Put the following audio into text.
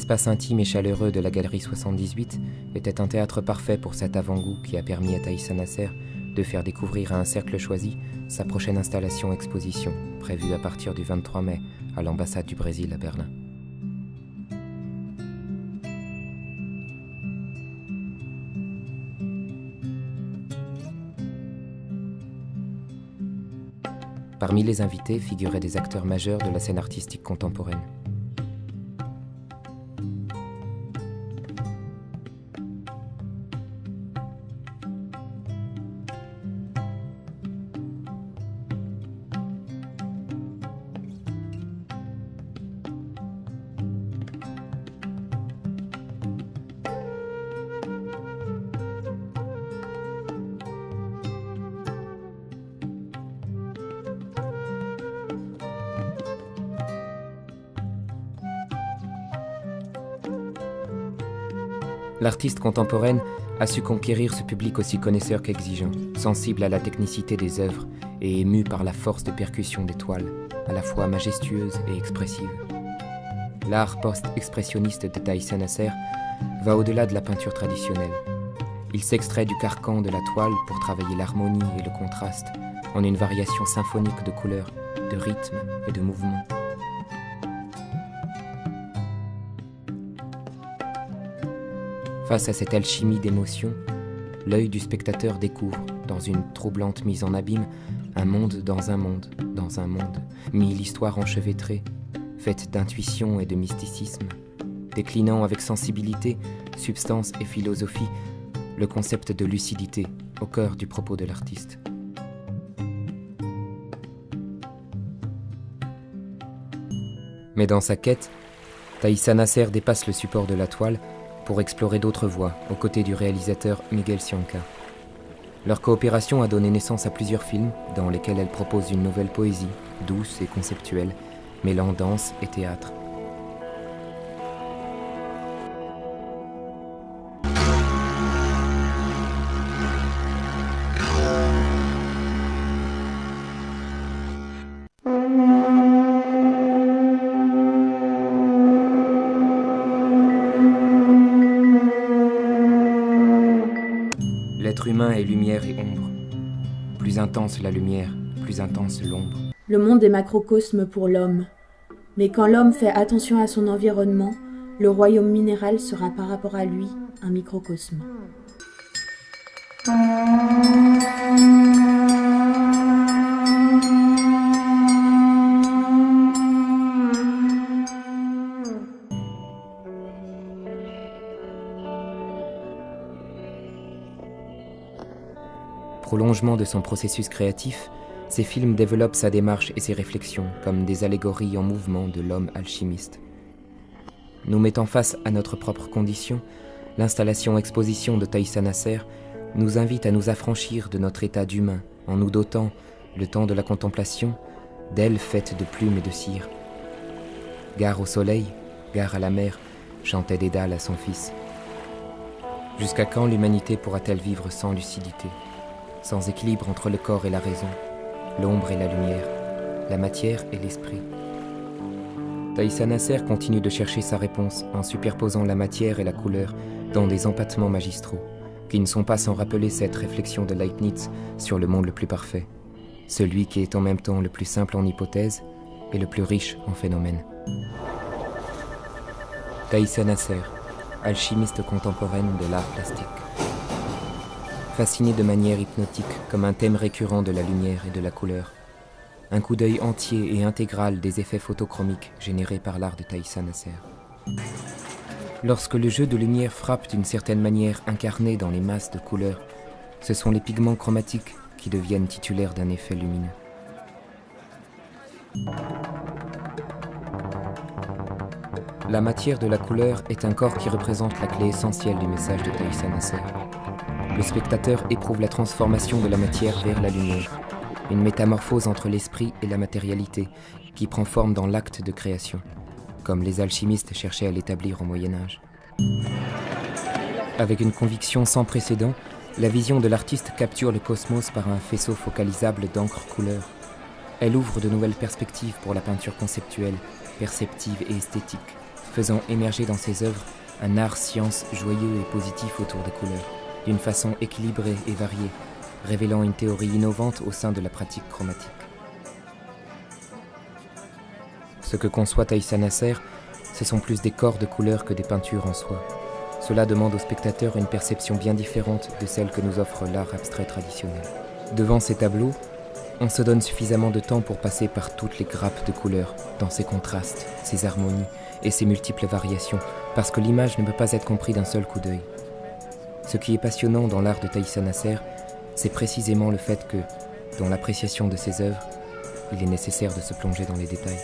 L'espace intime et chaleureux de la Galerie 78 était un théâtre parfait pour cet avant-goût qui a permis à Taïssa Nasser de faire découvrir à un cercle choisi sa prochaine installation exposition, prévue à partir du 23 mai à l'ambassade du Brésil à Berlin. Parmi les invités figuraient des acteurs majeurs de la scène artistique contemporaine. L'artiste contemporaine a su conquérir ce public aussi connaisseur qu'exigeant, sensible à la technicité des œuvres et ému par la force de percussion des toiles, à la fois majestueuse et expressive. L'art post-expressionniste de Taïssa Nasser va au-delà de la peinture traditionnelle. Il s'extrait du carcan de la toile pour travailler l'harmonie et le contraste en une variation symphonique de couleurs, de rythmes et de mouvements. Face à cette alchimie d'émotions, l'œil du spectateur découvre, dans une troublante mise en abîme, un monde dans un monde, dans un monde, mille histoires enchevêtrées, faites d'intuition et de mysticisme, déclinant avec sensibilité, substance et philosophie, le concept de lucidité au cœur du propos de l'artiste. Mais dans sa quête, Taïssa Nasser dépasse le support de la toile pour explorer d'autres voies, aux côtés du réalisateur Miguel Cianca. Leur coopération a donné naissance à plusieurs films, dans lesquels elle propose une nouvelle poésie, douce et conceptuelle, mêlant danse et théâtre. L'être humain est lumière et ombre. Plus intense la lumière, plus intense l'ombre. Le monde est macrocosme pour l'homme. Mais quand l'homme fait attention à son environnement, le royaume minéral sera par rapport à lui un microcosme. Prolongement de son processus créatif, ces films développent sa démarche et ses réflexions comme des allégories en mouvement de l'homme alchimiste. Nous mettant face à notre propre condition, l'installation-exposition de Taïssa Nasser nous invite à nous affranchir de notre état d'humain en nous dotant, le temps de la contemplation, d'ailes faites de plumes et de cire. Gare au soleil, gare à la mer, chantait Dédale à son fils. Jusqu'à quand l'humanité pourra-t-elle vivre sans lucidité ? Sans équilibre entre le corps et la raison, l'ombre et la lumière, la matière et l'esprit. Taïssa Nasser continue de chercher sa réponse en superposant la matière et la couleur dans des empattements magistraux, qui ne sont pas sans rappeler cette réflexion de Leibniz sur le monde le plus parfait, celui qui est en même temps le plus simple en hypothèse et le plus riche en phénomènes. Taïssa Nasser, alchimiste contemporaine de l'art plastique. Fasciné de manière hypnotique comme un thème récurrent de la lumière et de la couleur. Un coup d'œil entier et intégral des effets photochromiques générés par l'art de Taïssa Nasser. Lorsque le jeu de lumière frappe d'une certaine manière incarné dans les masses de couleurs, ce sont les pigments chromatiques qui deviennent titulaires d'un effet lumineux. La matière de la couleur est un corps qui représente la clé essentielle du message de Taïssa Nasser. Le spectateur éprouve la transformation de la matière vers la lumière, une métamorphose entre l'esprit et la matérialité qui prend forme dans l'acte de création, comme les alchimistes cherchaient à l'établir au Moyen-Âge. Avec une conviction sans précédent, la vision de l'artiste capture le cosmos par un faisceau focalisable d'encre couleur. Elle ouvre de nouvelles perspectives pour la peinture conceptuelle, perceptive et esthétique, faisant émerger dans ses œuvres un art-science joyeux et positif autour des couleurs, d'une façon équilibrée et variée, révélant une théorie innovante au sein de la pratique chromatique. Ce que conçoit Taïssa Nasser, ce sont plus des corps de couleurs que des peintures en soi. Cela demande au spectateur une perception bien différente de celle que nous offre l'art abstrait traditionnel. Devant ces tableaux, on se donne suffisamment de temps pour passer par toutes les grappes de couleurs, dans ses contrastes, ses harmonies et ses multiples variations, parce que l'image ne peut pas être comprise d'un seul coup d'œil. Ce qui est passionnant dans l'art de Taïssa Nasser, c'est précisément le fait que, dans l'appréciation de ses œuvres, il est nécessaire de se plonger dans les détails.